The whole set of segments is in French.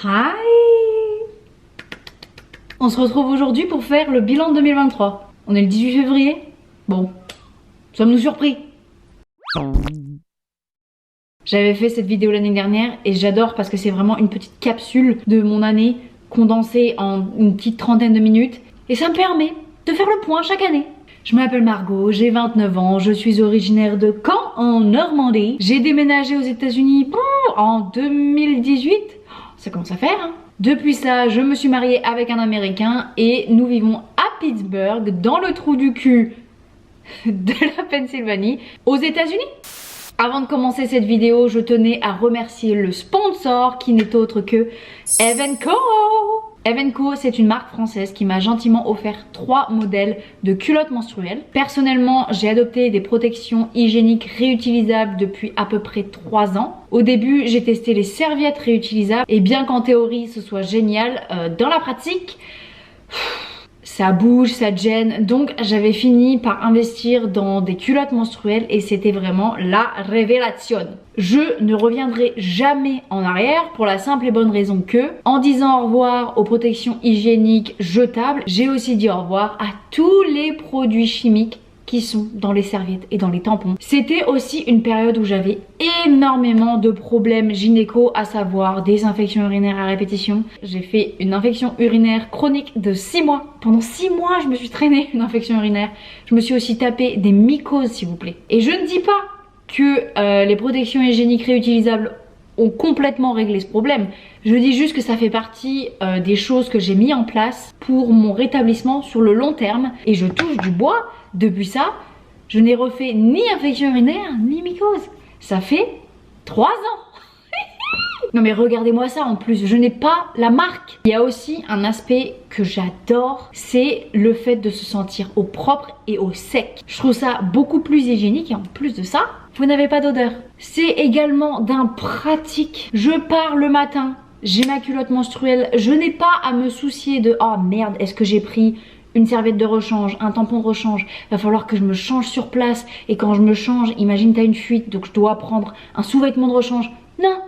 Hi! On se retrouve aujourd'hui pour faire le bilan de 2023. On est le 18 février. Bon, sommes-nous surpris? J'avais fait cette vidéo l'année dernière et j'adore parce que c'est vraiment une petite capsule de mon année condensée en une petite trentaine de minutes. Et ça me permet de faire le point chaque année. Je m'appelle Margot, j'ai 29 ans, je suis originaire de Caen en Normandie. J'ai déménagé aux États-Unis en 2018. Ça commence à faire, hein. Depuis ça, je me suis mariée avec un Américain et nous vivons à Pittsburgh, dans le trou du cul de la Pennsylvanie, aux États-Unis. Avant de commencer cette vidéo, je tenais à remercier le sponsor qui n'est autre que Evenco. Evenco, c'est une marque française qui m'a gentiment offert 3 modèles de culottes menstruelles. Personnellement, j'ai adopté des protections hygiéniques réutilisables depuis à peu près 3 ans. Au début, j'ai testé les serviettes réutilisables et bien qu'en théorie ce soit génial, dans la pratique, ça bouge, ça gêne, donc j'avais fini par investir dans des culottes menstruelles et c'était vraiment la révélation. Je ne reviendrai jamais en arrière pour la simple et bonne raison que, en disant au revoir aux protections hygiéniques jetables, j'ai aussi dit au revoir à tous les produits chimiques qui sont dans les serviettes et dans les tampons. C'était aussi une période où j'avais énormément de problèmes gynéco, à savoir des infections urinaires à répétition. J'ai fait une infection urinaire chronique de 6 mois. Pendant 6 mois, je me suis traînée une infection urinaire. Je me suis aussi tapé des mycoses, s'il vous plaît. Et je ne dis pas que les protections hygiéniques réutilisables ont complètement réglé ce problème. Je dis juste que ça fait partie des choses que j'ai mis en place pour mon rétablissement sur le long terme. Et je touche du bois. Depuis ça, je n'ai refait ni infection urinaire, ni mycose. Ça fait 3 ans. Non mais regardez-moi ça en plus, je n'ai pas la marque. Il y a aussi un aspect que j'adore, c'est le fait de se sentir au propre et au sec. Je trouve ça beaucoup plus hygiénique et en plus de ça, vous n'avez pas d'odeur. C'est également d'un pratique. Je pars le matin, j'ai ma culotte menstruelle, je n'ai pas à me soucier de « oh merde, est-ce que j'ai pris une serviette de rechange, un tampon de rechange, va falloir que je me change sur place et quand je me change, imagine t'as une fuite donc je dois prendre un sous-vêtement de rechange. Non,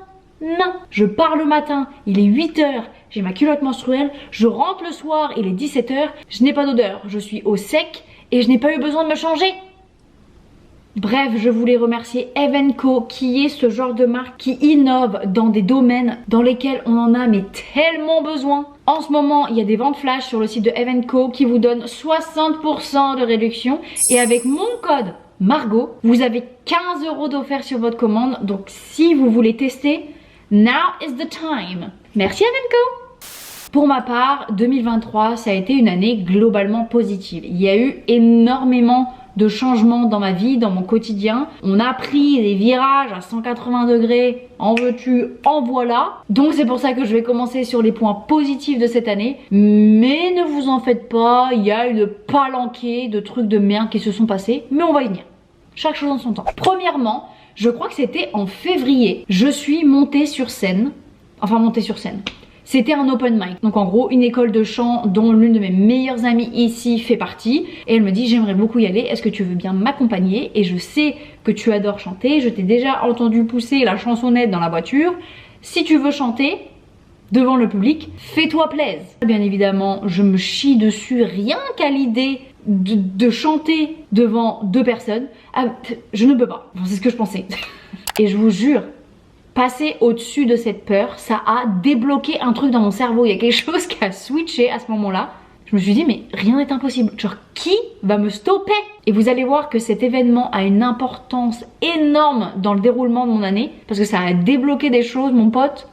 non, je pars le matin, il est 8 h, j'ai ma culotte menstruelle, je rentre le soir, il est 17 h, je n'ai pas d'odeur, je suis au sec et je n'ai pas eu besoin de me changer. Bref, je voulais remercier Evenco qui est ce genre de marque qui innove dans des domaines dans lesquels on en a mais tellement besoin. En ce moment, il y a des ventes flash sur le site de Evenco qui vous donnent 60% de réduction et avec mon code Margot, vous avez 15 € d'offert sur votre commande. Donc si vous voulez tester, now is the time. Merci Evenco. Pour ma part, 2023, ça a été une année globalement positive. Il y a eu énormément de changements dans ma vie, dans mon quotidien. On a pris des virages à 180 degrés, en veux-tu, en voilà. Donc c'est pour ça que je vais commencer sur les points positifs de cette année. Mais ne vous en faites pas, il y a une palanquée de trucs de merde qui se sont passés, mais on va y venir. Chaque chose en son temps. Premièrement, je crois que c'était en février, je suis montée sur scène. Enfin montée sur scène. C'était un open mic, donc en gros une école de chant dont l'une de mes meilleures amies ici fait partie. Et elle me dit j'aimerais beaucoup y aller, est-ce que tu veux bien m'accompagner? Et je sais que tu adores chanter, je t'ai déjà entendu pousser la chansonnette dans la voiture. Si tu veux chanter devant le public, fais-toi plaisir. Bien évidemment, je me chie dessus rien qu'à l'idée de chanter devant 2 personnes. Ah, je ne peux pas, bon, c'est ce que je pensais. Et je vous jure, passer au-dessus de cette peur, ça a débloqué un truc dans mon cerveau. Il y a quelque chose qui a switché à ce moment-là. Je me suis dit mais rien n'est impossible. Genre qui va me stopper? Et vous allez voir que cet événement a une importance énorme dans le déroulement de mon année. Parce que ça a débloqué des choses mon pote.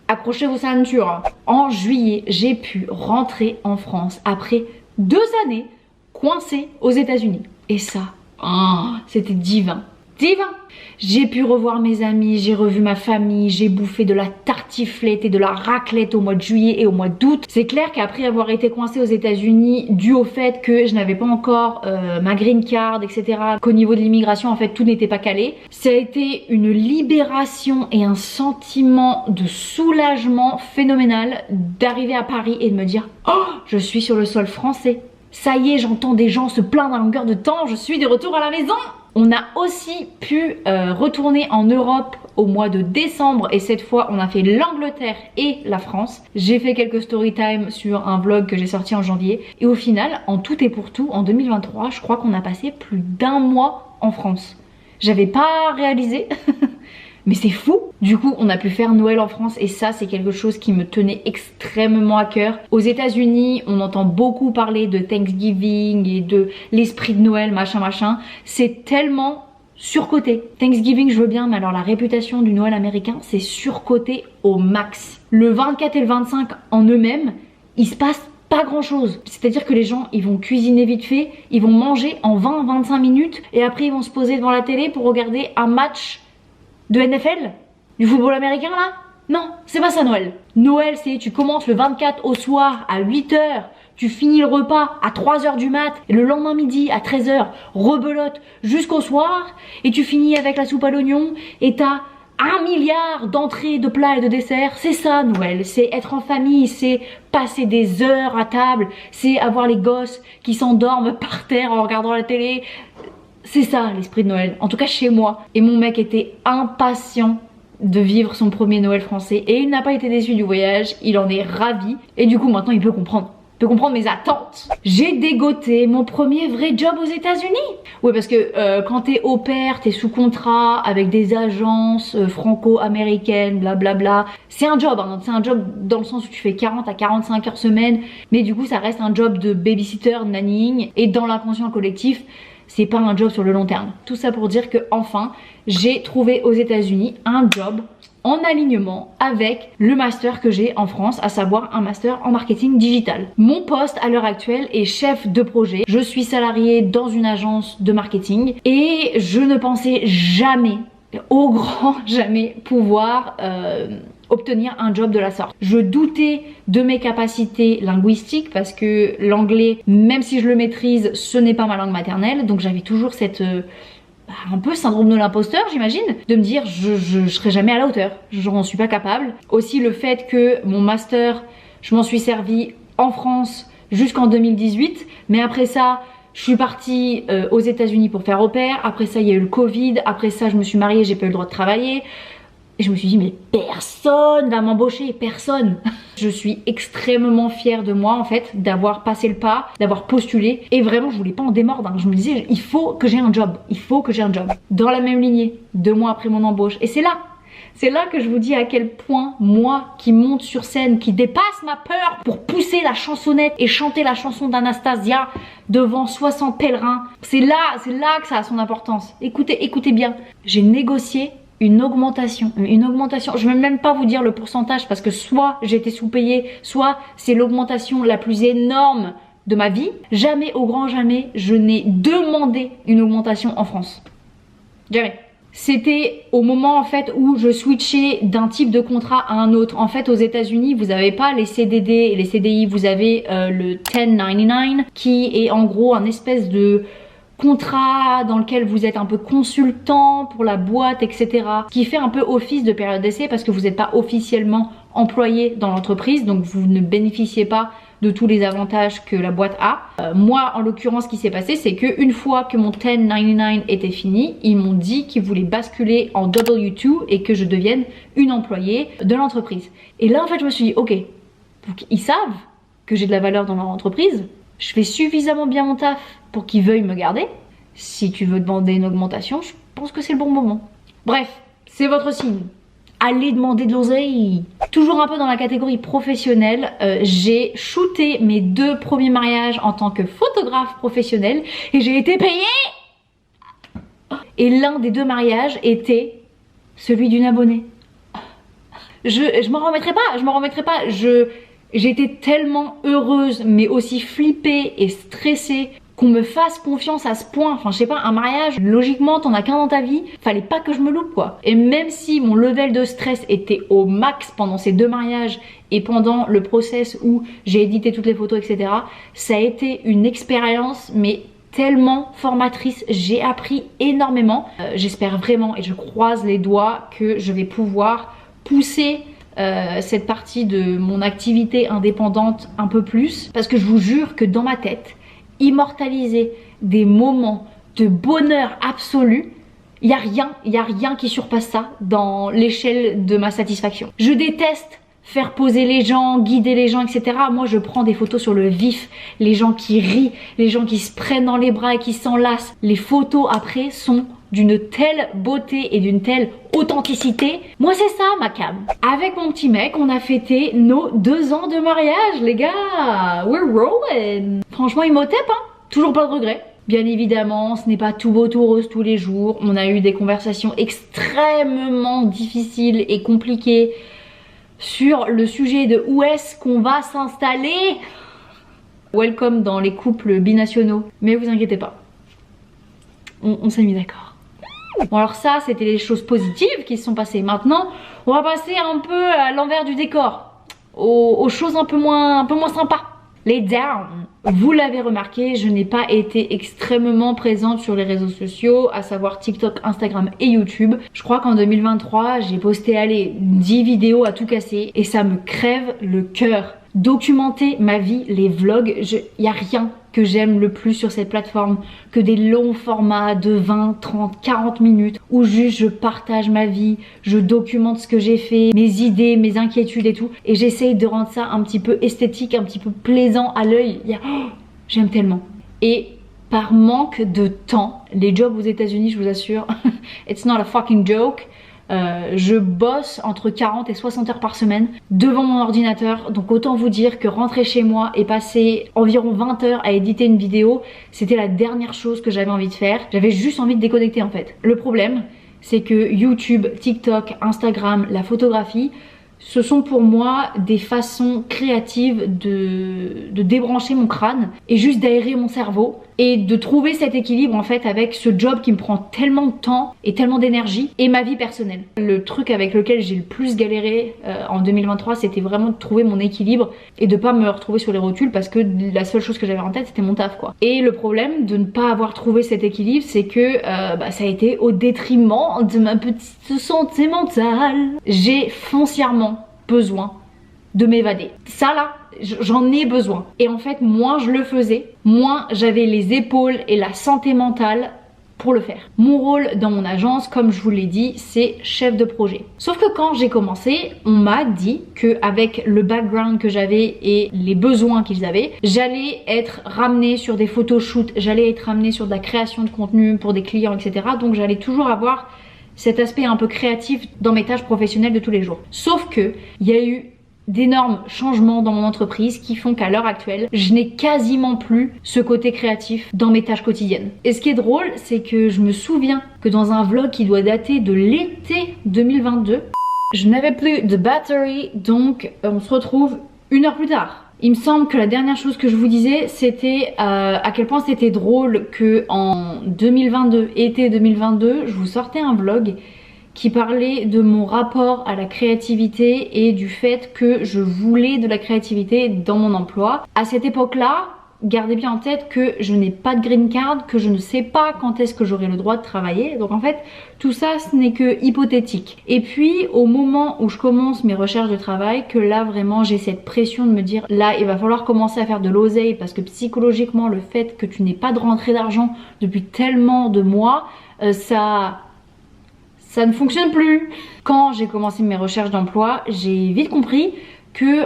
Accrochez vos ceintures. En juillet, j'ai pu rentrer en France après 2 années coincée aux États-Unis. Et ça, oh, c'était divin. Divin. J'ai pu revoir mes amis, j'ai revu ma famille, j'ai bouffé de la tartiflette et de la raclette au mois de juillet et au mois d'août. C'est clair qu'après avoir été coincée aux États-Unis, dû au fait que je n'avais pas encore ma green card, etc., qu'au niveau de l'immigration, en fait, tout n'était pas calé, ça a été une libération et un sentiment de soulagement phénoménal d'arriver à Paris et de me dire « Oh, je suis sur le sol français !» Ça y est, j'entends des gens se plaindre à longueur de temps, je suis de retour à la maison. On a aussi pu retourner en Europe au mois de décembre et cette fois on a fait l'Angleterre et la France. J'ai fait quelques story time sur un vlog que j'ai sorti en janvier et au final, en tout et pour tout, en 2023, je crois qu'on a passé plus d'1 mois en France. J'avais pas réalisé mais c'est fou. Du coup on a pu faire Noël en France et ça c'est quelque chose qui me tenait extrêmement à cœur. Aux États-Unis on entend beaucoup parler de Thanksgiving et de l'esprit de Noël machin. C'est tellement surcoté. Thanksgiving je veux bien mais alors la réputation du Noël américain c'est surcoté au max. Le 24 et le 25 en eux-mêmes il se passe pas grand chose. C'est-à-dire que les gens ils vont cuisiner vite fait, ils vont manger en 20-25 minutes et après ils vont se poser devant la télé pour regarder un match de NFL, du football américain là. Non, c'est pas ça Noël. Noël c'est tu commences le 24 au soir à 8 h, tu finis le repas à 3 h du mat et le lendemain midi à 13 h, rebelote jusqu'au soir et tu finis avec la soupe à l'oignon et t'as 1 milliard d'entrées, de plats et de desserts. C'est ça Noël, c'est être en famille, c'est passer des heures à table, c'est avoir les gosses qui s'endorment par terre en regardant la télé. C'est ça l'esprit de Noël, en tout cas chez moi. Et mon mec était impatient de vivre son premier Noël français et il n'a pas été déçu du voyage, il en est ravi et du coup maintenant il peut comprendre. Mes attentes. J'ai dégoté mon premier vrai job aux États-Unis. Oui, parce que quand t'es au pair, t'es sous contrat avec des agences franco-américaines, blablabla. C'est un job, hein. C'est un job dans le sens où tu fais 40 à 45 heures semaine, mais du coup ça reste un job de babysitter, nannying, et dans l'inconscient collectif, c'est pas un job sur le long terme. Tout ça pour dire que enfin, j'ai trouvé aux États-Unis un job en alignement avec le master que j'ai en France, à savoir un master en marketing digital. Mon poste à l'heure actuelle est chef de projet. Je suis salariée dans une agence de marketing et je ne pensais jamais, au grand jamais, pouvoir obtenir un job de la sorte. Je doutais de mes capacités linguistiques parce que l'anglais, même si je le maîtrise, ce n'est pas ma langue maternelle, donc j'avais toujours cette un peu syndrome de l'imposteur j'imagine, de me dire je serai jamais à la hauteur, j'en suis pas capable. Aussi le fait que mon master, je m'en suis servi en France jusqu'en 2018, mais après ça je suis partie aux États-Unis pour faire au pair, après ça il y a eu le Covid, après ça je me suis mariée, j'ai pas eu le droit de travailler. Et je me suis dit mais personne va m'embaucher, personne. Je suis extrêmement fière de moi en fait, d'avoir passé le pas, d'avoir postulé. Et vraiment je voulais pas en démordre, hein. Je me disais il faut que j'ai un job, il faut que j'ai un job. Dans la même lignée, 2 mois après mon embauche. Et c'est là que je vous dis à quel point moi qui monte sur scène, qui dépasse ma peur pour pousser la chansonnette et chanter la chanson d'Anastasia devant 60 pèlerins. C'est là que ça a son importance. Écoutez bien, j'ai négocié une augmentation, je ne vais même pas vous dire le pourcentage parce que soit j'ai été sous-payée, soit c'est l'augmentation la plus énorme de ma vie. Jamais, au grand jamais, je n'ai demandé une augmentation en France. Jamais. C'était au moment en fait où je switchais d'un type de contrat à un autre. En fait aux États-Unis vous n'avez pas les CDD et les CDI, vous avez le 1099 qui est en gros un espèce de contrat dans lequel vous êtes un peu consultant pour la boîte, etc. Qui fait un peu office de période d'essai parce que vous n'êtes pas officiellement employé dans l'entreprise, donc vous ne bénéficiez pas de tous les avantages que la boîte a. Moi, en l'occurrence, ce qui s'est passé, c'est qu'une fois que mon 1099 était fini, ils m'ont dit qu'ils voulaient basculer en W2 et que je devienne une employée de l'entreprise. Et là, en fait, je me suis dit, ok, donc ils savent que j'ai de la valeur dans leur entreprise, je fais suffisamment bien mon taf pour qu'ils veuillent me garder. Si tu veux demander une augmentation, je pense que c'est le bon moment. Bref, c'est votre signe. Allez demander de l'oseille. Toujours un peu dans la catégorie professionnelle, j'ai shooté mes 2 premiers mariages en tant que photographe professionnel et j'ai été payée. Et l'un des 2 mariages était celui d'une abonnée. Je m'en remettrai pas, j'étais tellement heureuse mais aussi flippée et stressée qu'on me fasse confiance à ce point. Enfin je sais pas, un mariage, logiquement t'en as qu'un dans ta vie, fallait pas que je me loupe quoi. Et même si mon level de stress était au max pendant ces 2 mariages et pendant le process où j'ai édité toutes les photos etc, ça a été une expérience mais tellement formatrice, j'ai appris énormément. J'espère vraiment et je croise les doigts que je vais pouvoir pousser cette partie de mon activité indépendante un peu plus, parce que je vous jure que dans ma tête, immortaliser des moments de bonheur absolu. Il y a rien qui surpasse ça dans l'échelle de ma satisfaction. Je déteste faire poser les gens, guider les gens, etc. Moi, je prends des photos sur le vif. Les gens qui rient, les gens qui se prennent dans les bras et qui s'enlacent. Les photos après sont d'une telle beauté et d'une telle authenticité. Moi, c'est ça ma cam. Avec mon petit mec, on a fêté nos 2 ans de mariage, les gars. We're rolling. Franchement, il m'otep, hein. Toujours pas de regrets. Bien évidemment, ce n'est pas tout beau tout rose tous les jours. On a eu des conversations extrêmement difficiles et compliquées sur le sujet de où est-ce qu'on va s'installer. Welcome dans les couples binationaux. Mais vous inquiétez pas, on s'est mis d'accord. Bon, alors ça, c'était les choses positives qui se sont passées. Maintenant, on va passer un peu à l'envers du décor, aux choses un peu moins sympas. Les downs. Vous l'avez remarqué, je n'ai pas été extrêmement présente sur les réseaux sociaux, à savoir TikTok, Instagram et YouTube. Je crois qu'en 2023, j'ai posté, 10 vidéos à tout casser et ça me crève le cœur. Documenter ma vie, les vlogs, y a rien que j'aime le plus sur cette plateforme que des longs formats de 20, 30, 40 minutes où juste je partage ma vie, je documente ce que j'ai fait, mes idées, mes inquiétudes et tout, et j'essaye de rendre ça un petit peu esthétique, un petit peu plaisant à l'œil. J'aime tellement. Et par manque de temps, les jobs aux États-Unis, je vous assure, it's not a fucking joke. Je bosse entre 40 et 60 heures par semaine devant mon ordinateur, donc autant vous dire que rentrer chez moi et passer environ 20 heures à éditer une vidéo, c'était la dernière chose que j'avais envie de faire. J'avais juste envie de déconnecter en fait. Le problème, c'est que YouTube, TikTok, Instagram, la photographie, ce sont pour moi des façons créatives de débrancher mon crâne et juste d'aérer mon cerveau et de trouver cet équilibre en fait avec ce job qui me prend tellement de temps et tellement d'énergie et ma vie personnelle. Le truc avec lequel j'ai le plus galéré en 2023, c'était vraiment de trouver mon équilibre et de pas me retrouver sur les rotules parce que la seule chose que j'avais en tête c'était mon taf quoi. Et le problème de ne pas avoir trouvé cet équilibre, c'est que ça a été au détriment de ma petite santé mentale. J'ai foncièrement besoin de m'évader. Ça là, j'en ai besoin. Et en fait, moins je le faisais, moins j'avais les épaules et la santé mentale pour le faire. Mon rôle dans mon agence, comme je vous l'ai dit, c'est chef de projet. Sauf que quand j'ai commencé, on m'a dit qu'avec le background que j'avais et les besoins qu'ils avaient, j'allais être ramenée sur des photoshoots, j'allais être ramenée sur de la création de contenu pour des clients, etc. Donc j'allais toujours avoir cet aspect un peu créatif dans mes tâches professionnelles de tous les jours. Sauf que il y a eu d'énormes changements dans mon entreprise qui font qu'à l'heure actuelle, je n'ai quasiment plus ce côté créatif dans mes tâches quotidiennes. Et ce qui est drôle, c'est que je me souviens que dans un vlog qui doit dater de l'été 2022, je n'avais plus de batterie, donc on se retrouve 1 heure plus tard. Il me semble que la dernière chose que je vous disais, c'était à quel point c'était drôle que en 2022, été 2022, je vous sortais un vlog qui parlait de mon rapport à la créativité et du fait que je voulais de la créativité dans mon emploi. À cette époque-là, gardez bien en tête que je n'ai pas de green card, que je ne sais pas quand est-ce que j'aurai le droit de travailler. Donc en fait, tout ça, ce n'est que hypothétique. Et puis, au moment où je commence mes recherches de travail, que là, vraiment, j'ai cette pression de me dire, là, il va falloir commencer à faire de l'oseille parce que psychologiquement, le fait que tu n'aies pas de rentrée d'argent depuis tellement de mois, ça ne fonctionne plus. Quand j'ai commencé mes recherches d'emploi, j'ai vite compris que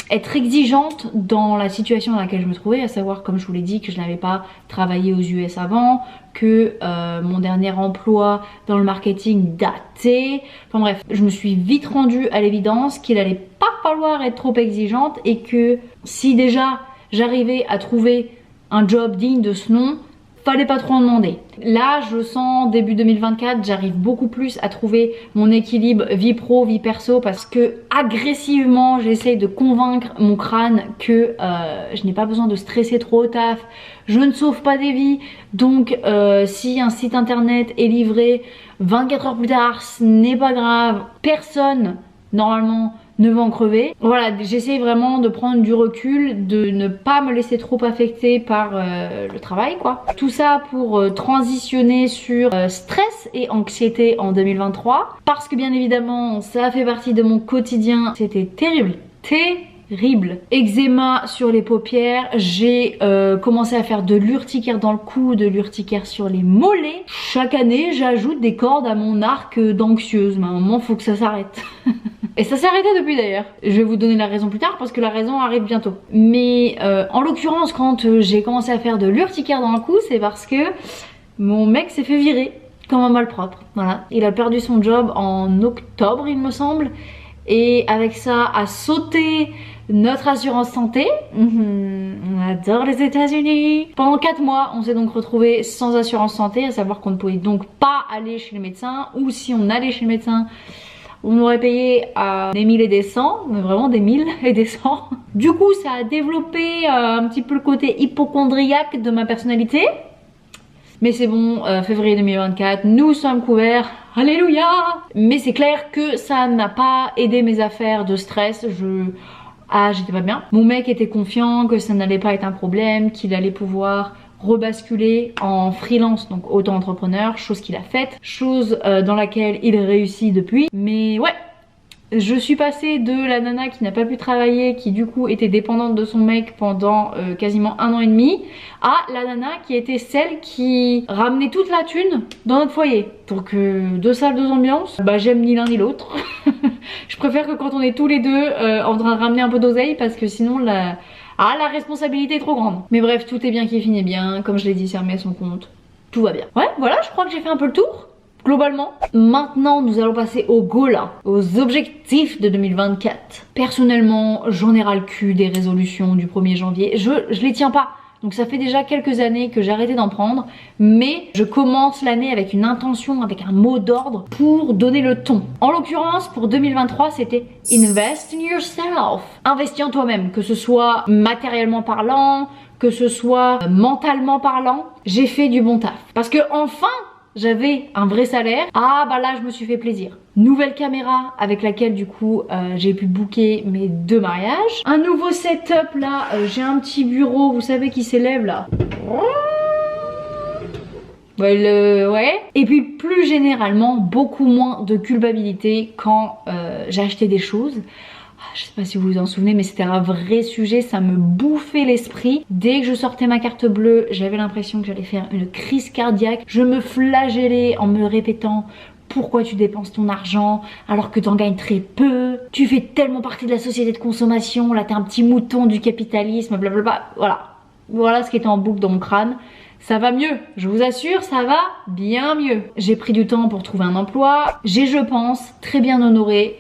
être exigeante dans la situation dans laquelle je me trouvais, à savoir, comme je vous l'ai dit, que je n'avais pas travaillé aux US avant, que mon dernier emploi dans le marketing datait. Enfin bref, je me suis vite rendue à l'évidence qu'il allait pas falloir être trop exigeante et que si déjà j'arrivais à trouver un job digne de ce nom, fallait pas trop en demander. Là, je sens début 2024, j'arrive beaucoup plus à trouver mon équilibre vie pro, vie perso parce que agressivement, j'essaye de convaincre mon crâne que je n'ai pas besoin de stresser trop au taf. Je ne sauve pas des vies. Donc, si un site internet est livré 24 heures plus tard, ce n'est pas grave. Personne, normalement, ne va en crever. Voilà, j'essaie vraiment de prendre du recul, de ne pas me laisser trop affecter par le travail quoi. Tout ça pour transitionner sur stress et anxiété en 2023 parce que bien évidemment ça fait partie de mon quotidien. C'était terrible, horrible. Eczéma sur les paupières, j'ai commencé à faire de l'urticaire dans le cou, de l'urticaire sur les mollets. Chaque année, j'ajoute des cordes à mon arc d'anxieuse, mais à un moment, faut que ça s'arrête. Et ça s'est arrêté depuis d'ailleurs. Je vais vous donner la raison plus tard parce que la raison arrive bientôt. Mais en l'occurrence, quand j'ai commencé à faire de l'urticaire dans le cou, c'est parce que mon mec s'est fait virer comme un malpropre. Voilà. Il a perdu son job en octobre, il me semble. Et avec ça, a sauté notre assurance santé. On adore les États-Unis. Pendant 4 mois, on s'est donc retrouvé sans assurance santé, à savoir qu'on ne pouvait donc pas aller chez le médecin, ou si on allait chez le médecin, on aurait payé des 1000 et des 100, mais vraiment des 1000 et des 100. Du coup, ça a développé un petit peu le côté hypocondriaque de ma personnalité. Mais c'est bon, février 2024, nous sommes couverts, alléluia. Mais c'est clair que ça n'a pas aidé mes affaires de stress, j'étais pas bien. Mon mec était confiant que ça n'allait pas être un problème, qu'il allait pouvoir rebasculer en freelance, donc auto-entrepreneur, chose qu'il a faite, chose dans laquelle il réussit depuis. Mais ouais, je suis passée de la nana qui n'a pas pu travailler, qui du coup était dépendante de son mec pendant quasiment 1 an et demi, à la nana qui était celle qui ramenait toute la thune dans notre foyer. Donc 2 salles, 2 ambiances, bah j'aime ni l'un ni l'autre. Je préfère que quand on est tous les deux en train de ramener un peu d'oseille, parce que sinon la responsabilité est trop grande. Mais bref, tout est bien qui finit bien, comme je l'ai dit, c'est remis à son compte, tout va bien. Ouais, voilà, je crois que j'ai fait un peu le tour. Globalement, maintenant nous allons passer au goal, aux objectifs de 2024. Personnellement, j'en ai ras le cul des résolutions du 1er janvier. Je les tiens pas. Donc ça fait déjà quelques années que j'ai arrêté d'en prendre. Mais je commence l'année avec une intention, avec un mot d'ordre pour donner le ton. En l'occurrence, pour 2023, c'était Invest in yourself. Investis en toi-même, que ce soit matériellement parlant, que ce soit mentalement parlant. J'ai fait du bon taf. Parce que enfin, j'avais un vrai salaire. Ah bah là je me suis fait plaisir. Nouvelle caméra avec laquelle du coup j'ai pu booker mes 2 mariages. Un nouveau setup là, j'ai un petit bureau, vous savez, qui s'élève là. Ouais. Et puis plus généralement, beaucoup moins de culpabilité quand j'ai acheté des choses. Je sais pas si vous vous en souvenez, mais c'était un vrai sujet, ça me bouffait l'esprit. Dès que je sortais ma carte bleue, j'avais l'impression que j'allais faire une crise cardiaque. Je me flagellais en me répétant: pourquoi tu dépenses ton argent alors que t'en gagnes très peu? Tu fais tellement partie de la société de consommation, là t'es un petit mouton du capitalisme, blablabla. Voilà ce qui était en boucle dans mon crâne. Ça va mieux, je vous assure, ça va bien mieux. J'ai pris du temps pour trouver un emploi. J'ai, je pense, très bien honoré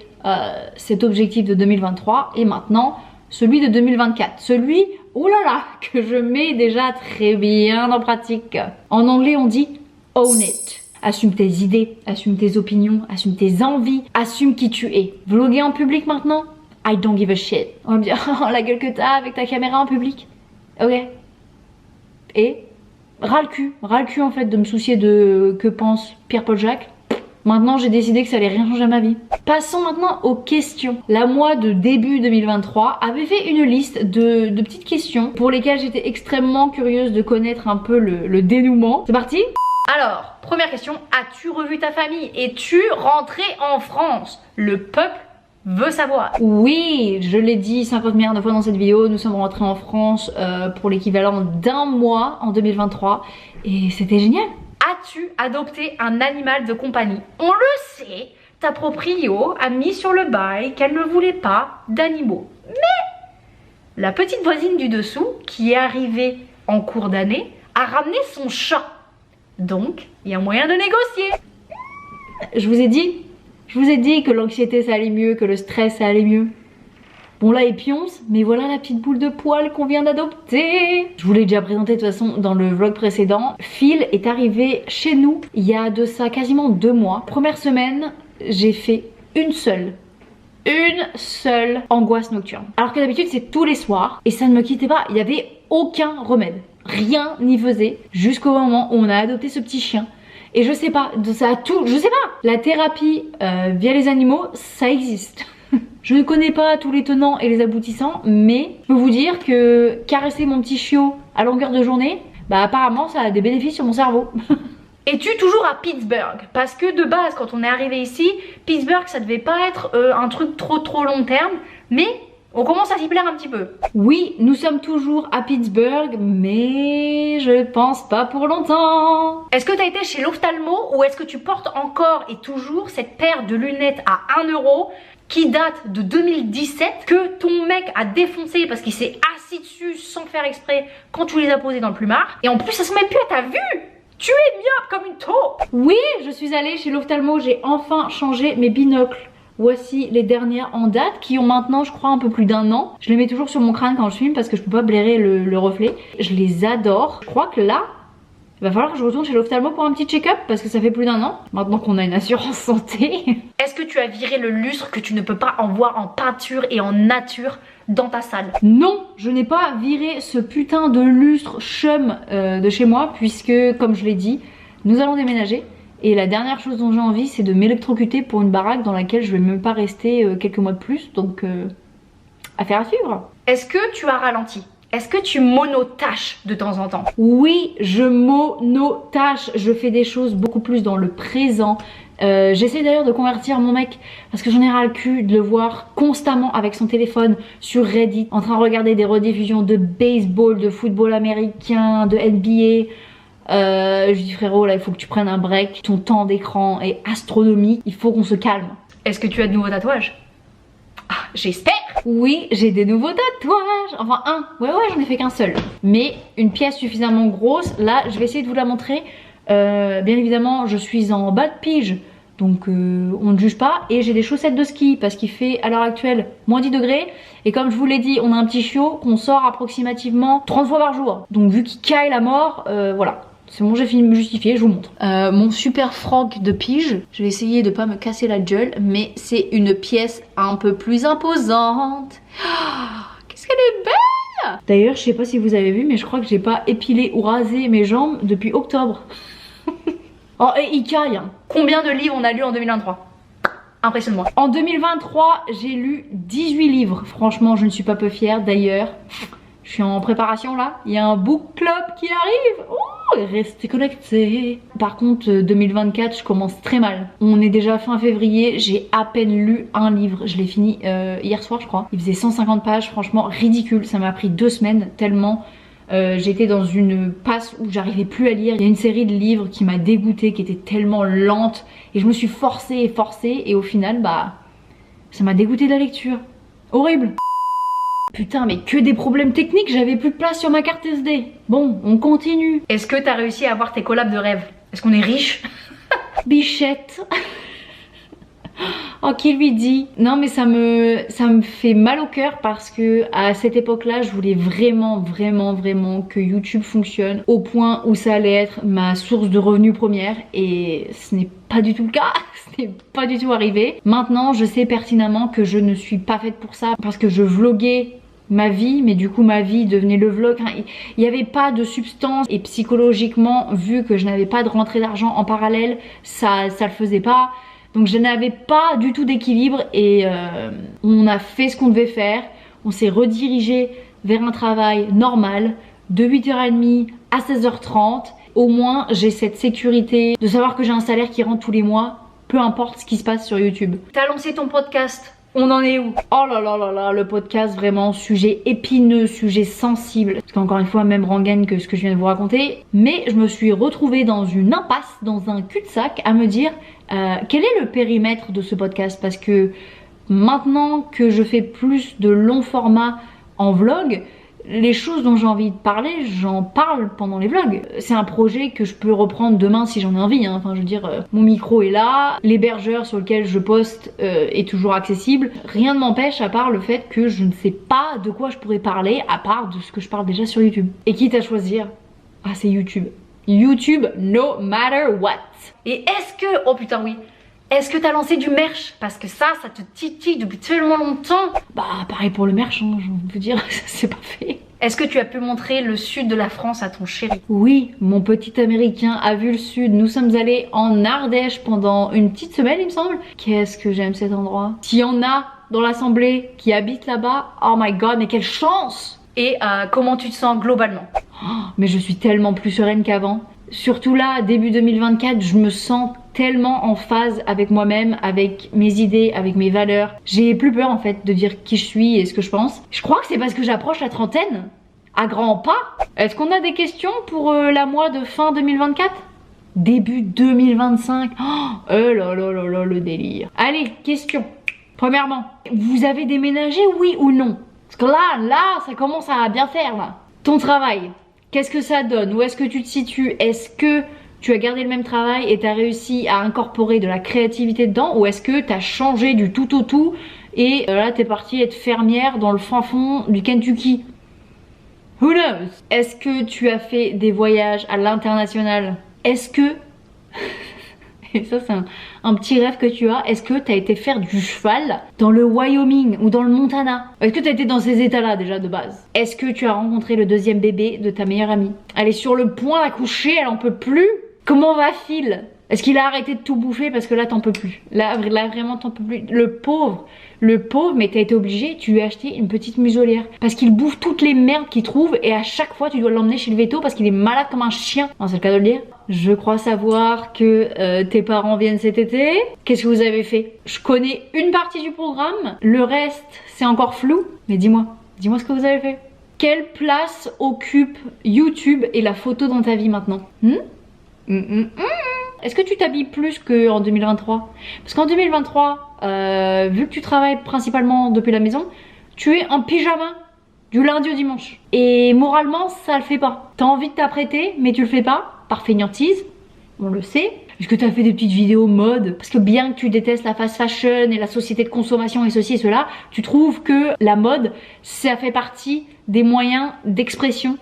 cet objectif de 2023 et maintenant celui de 2024, celui, oulala, que je mets déjà très bien en pratique. En anglais on dit own it. Assume tes idées, assume tes opinions, assume tes envies, assume qui tu es. Vloguer en public maintenant, I don't give a shit. On va me dire: oh, la gueule que t'as avec ta caméra en public. Ok. Et ras le cul en fait de me soucier de que pense Pierre-Paul Jacques. Maintenant j'ai décidé que ça allait rien changer à ma vie. Passons maintenant aux questions. La moi de début 2023 avait fait une liste de petites questions pour lesquelles j'étais extrêmement curieuse de connaître un peu le dénouement. C'est parti? Alors, première question, as-tu revu ta famille? Es-tu rentré en France? Le peuple veut savoir. Oui, je l'ai dit 50 milliards de fois dans cette vidéo, nous sommes rentrés en France pour l'équivalent d'1 mois en 2023 et c'était génial. As-tu adopté un animal de compagnie? On le sait, ta proprio a mis sur le bail qu'elle ne voulait pas d'animaux. Mais la petite voisine du dessous, qui est arrivée en cours d'année, a ramené son chat. Donc, il y a moyen de négocier. Je vous ai dit que l'anxiété ça allait mieux, que le stress ça allait mieux. Bon là il pionce, mais voilà la petite boule de poil qu'on vient d'adopter. Je vous l'ai déjà présenté de toute façon dans le vlog précédent. Phil est arrivé chez nous il y a de ça quasiment 2 mois. Première semaine, j'ai fait une seule angoisse nocturne. Alors que d'habitude c'est tous les soirs et ça ne me quittait pas, il n'y avait aucun remède. Rien n'y faisait jusqu'au moment où on a adopté ce petit chien. Et je sais pas, ça a tout, je sais pas. La thérapie via les animaux, ça existe. Je ne connais pas tous les tenants et les aboutissants, mais je peux vous dire que caresser mon petit chiot à longueur de journée, bah apparemment ça a des bénéfices sur mon cerveau. Es-tu toujours à Pittsburgh? Parce que de base, quand on est arrivé ici, Pittsburgh ça devait pas être un truc trop long terme, mais On commence à s'y plaire un petit peu. Oui, nous sommes toujours à Pittsburgh, mais je pense pas pour longtemps. Est-ce que t'as été chez l'ophtalmo ou est-ce que tu portes encore et toujours cette paire de lunettes à 1 euro qui date de 2017 que ton mec a défoncé parce qu'il s'est assis dessus sans faire exprès quand tu les as posées dans le plumard? Et en plus, ça se met plus à ta vue. Tu es myope comme une taupe. Oui, je suis allée chez l'ophtalmo, j'ai enfin changé mes binocles. Voici les dernières en date qui ont maintenant je crois un peu plus d'1 an. Je les mets toujours sur mon crâne quand je filme parce que je peux pas blairer le reflet. Je les adore. Je crois que là, il va falloir que je retourne chez l'ophtalmo pour un petit check-up parce que ça fait plus d'1 an. Maintenant qu'on a une assurance santé. Est-ce que tu as viré le lustre que tu ne peux pas en voir en peinture et en nature dans ta salle? Non, je n'ai pas viré ce putain de lustre chum de chez moi puisque comme je l'ai dit, nous allons déménager. Et la dernière chose dont j'ai envie, c'est de m'électrocuter pour une baraque dans laquelle je vais même pas rester quelques mois de plus. Donc, affaire à suivre. Est-ce que tu as ralenti? Est-ce que tu monotâches de temps en temps? Oui, je monotâche. Je fais des choses beaucoup plus dans le présent. J'essaie d'ailleurs de convertir mon mec parce que j'en ai ras le cul de le voir constamment avec son téléphone sur Reddit en train de regarder des rediffusions de baseball, de football américain, de NBA. Je dis frérot, là il faut que tu prennes un break, ton temps d'écran est astronomique, il faut qu'on se calme. Est-ce que tu as de nouveaux tatouages? Ah, j'espère. Oui, j'ai des nouveaux tatouages. Enfin un, ouais j'en ai fait qu'un seul. Mais une pièce suffisamment grosse, là je vais essayer de vous la montrer. Bien évidemment je suis en bas de pige, donc on ne juge pas. Et j'ai des chaussettes de ski parce qu'il fait à l'heure actuelle moins 10 degrés. Et comme je vous l'ai dit, on a un petit chiot qu'on sort approximativement 30 fois par jour. Donc vu qu'il caille la mort, voilà. C'est bon, j'ai fini de me justifier, je vous montre. Mon super froc de pige, je vais essayer de pas me casser la gueule, mais c'est une pièce un peu plus imposante. Oh, qu'est-ce qu'elle est belle! D'ailleurs, je sais pas si vous avez vu, mais je crois que j'ai pas épilé ou rasé mes jambes depuis octobre. Oh, et il caille, hein. Combien de livres on a lu en 2023? Impressionne-moi. En 2023, j'ai lu 18 livres. Franchement, je ne suis pas peu fière. D'ailleurs, je suis en préparation là. Il y a un book club qui arrive. Oh, restez connectés. Par contre, 2024, je commence très mal. On est déjà fin février. J'ai à peine lu un livre. Je l'ai fini hier soir, je crois. Il faisait 150 pages. Franchement, ridicule. Ça m'a pris 2 semaines tellement... j'étais dans une passe où j'arrivais plus à lire. Il y a une série de livres qui m'a dégoûtée, qui était tellement lente. Et je me suis forcée. Et au final, bah... ça m'a dégoûtée de la lecture. Horrible. Putain, mais que des problèmes techniques, j'avais plus de place sur ma carte SD. Bon, on continue. Est-ce que t'as réussi à avoir tes collabs de rêve? Est-ce qu'on est riche? Bichette. Oh, qui lui dit? Non mais ça me fait mal au cœur parce que à cette époque-là, je voulais vraiment que YouTube fonctionne au point où ça allait être ma source de revenus première et ce n'est pas du tout le cas, ce n'est pas du tout arrivé. Maintenant, je sais pertinemment que je ne suis pas faite pour ça parce que je vloguais ma vie, mais du coup ma vie devenait le vlog. Il n'y avait pas de substance et psychologiquement, vu que je n'avais pas de rentrée d'argent en parallèle, ça le faisait pas. Donc je n'avais pas du tout d'équilibre et on a fait ce qu'on devait faire. On s'est redirigé vers un travail normal de 8h30 à 16h30. Au moins j'ai cette sécurité de savoir que j'ai un salaire qui rentre tous les mois, peu importe ce qui se passe sur YouTube. T'as lancé ton podcast, on en est où? Oh là là là là, le podcast vraiment, sujet épineux, sujet sensible. Parce qu'encore une fois, même rengaine que ce que je viens de vous raconter. Mais je me suis retrouvée dans une impasse, dans un cul-de-sac à me dire quel est le périmètre de ce podcast? Parce que maintenant que je fais plus de long format en vlog, les choses dont j'ai envie de parler, j'en parle pendant les vlogs. C'est un projet que je peux reprendre demain si j'en ai envie, hein. Enfin je veux dire, mon micro est là, l'hébergeur sur lequel je poste est toujours accessible. Rien ne m'empêche à part le fait que je ne sais pas de quoi je pourrais parler à part de ce que je parle déjà sur YouTube. Et quitte à choisir, ah c'est YouTube. YouTube no matter what. Et est-ce que, oh putain oui, est-ce que t'as lancé du merch? Parce que ça te titille depuis tellement longtemps. Bah pareil pour le merch, hein, je veux dire, ça c'est pas fait. Est-ce que tu as pu montrer le sud de la France à ton chéri? Oui, mon petit américain a vu le sud. Nous sommes allés en Ardèche pendant une petite semaine il me semble. Qu'est-ce que j'aime cet endroit. S'il y en a dans l'assemblée qui habitent là-bas, oh my god, mais quelle chance. Et comment tu te sens globalement? Oh, mais je suis tellement plus sereine qu'avant. Surtout là, début 2024, je me sens tellement en phase avec moi-même, avec mes idées, avec mes valeurs. J'ai plus peur en fait de dire qui je suis et ce que je pense. Je crois que c'est parce que j'approche la trentaine à grands pas. Est-ce qu'on a des questions pour la moi de fin 2024? Début 2025. Oh là là là là, le délire. Allez, question. Premièrement, vous avez déménagé, oui ou non? Parce que là, ça commence à bien faire là. Ton travail, qu'est-ce que ça donne? Où est-ce que tu te situes? Est-ce que tu as gardé le même travail et tu as réussi à incorporer de la créativité dedans? Ou est-ce que tu as changé du tout au tout et là t'es partie être fermière dans le fin fond du Kentucky? Who knows? Est-ce que tu as fait des voyages à l'international? Est-ce que... Et ça c'est un petit rêve que tu as. Est-ce que tu as été faire du cheval dans le Wyoming ou dans le Montana? Est-ce que tu as été dans ces états-là déjà de base? Est-ce que tu as rencontré le deuxième bébé de ta meilleure amie? Elle est sur le point d'accoucher, elle en peut plus. Comment va Phil? Est-ce qu'il a arrêté de tout bouffer parce que là t'en peux plus? Là vraiment t'en peux plus. Le pauvre, mais t'as été obligé, tu lui as acheté une petite muselière. Parce qu'il bouffe toutes les merdes qu'il trouve et à chaque fois tu dois l'emmener chez le veto parce qu'il est malade comme un chien. Non, c'est le cas de le dire. Je crois savoir que tes parents viennent cet été. Qu'est-ce que vous avez fait? Je connais une partie du programme, le reste c'est encore flou. Mais dis-moi ce que vous avez fait. Quelle place occupe YouTube et la photo dans ta vie maintenant? Est-ce que tu t'habilles plus qu'en 2023? Parce qu'en 2023, vu que tu travailles principalement depuis la maison, tu es en pyjama du lundi au dimanche. Et moralement, ça le fait pas. T'as envie de t'apprêter, mais tu le fais pas, par fainéantise, on le sait. Est-ce que t'as fait des petites vidéos mode? Parce que bien que tu détestes la fast fashion et la société de consommation et ceci et cela, tu trouves que la mode, ça fait partie des moyens d'expression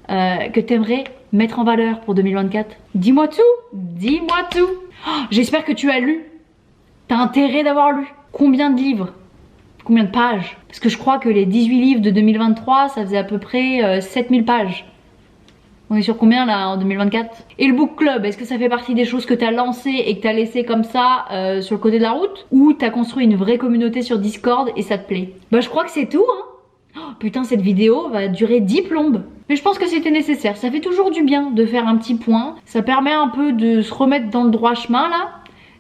que t'aimerais mettre en valeur pour 2024. Dis-moi tout. Dis-moi tout. Oh, j'espère que tu as lu. T'as intérêt d'avoir lu. Combien de livres? Combien de pages? Parce que je crois que les 18 livres de 2023, ça faisait à peu près 7000 pages. On est sur combien là en 2024? Et le book club, est-ce que ça fait partie des choses que t'as lancées et que t'as laissé comme ça sur le côté de la route? Ou t'as construit une vraie communauté sur Discord et ça te plaît? Bah je crois que c'est tout hein. Oh, putain, cette vidéo va durer 10 plombes. Mais je pense que c'était nécessaire. Ça fait toujours du bien de faire un petit point. Ça permet un peu de se remettre dans le droit chemin là.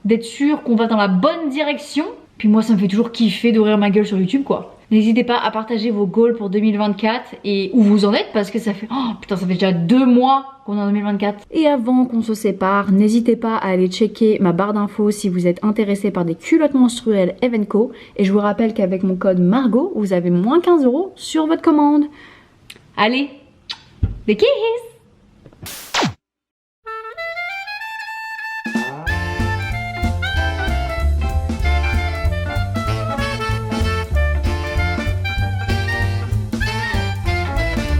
D'être sûr qu'on va dans la bonne direction. Puis moi, ça me fait toujours kiffer d'ouvrir ma gueule sur YouTube quoi. N'hésitez pas à partager vos goals pour 2024 et où vous en êtes parce que ça fait... Oh putain, ça fait déjà 2 mois qu'on est en 2024. Et avant qu'on se sépare, n'hésitez pas à aller checker ma barre d'infos si vous êtes intéressé par des culottes menstruelles Evenco. Et je vous rappelle qu'avec mon code Margot, vous avez moins 15 € sur votre commande. Allez, des kisses!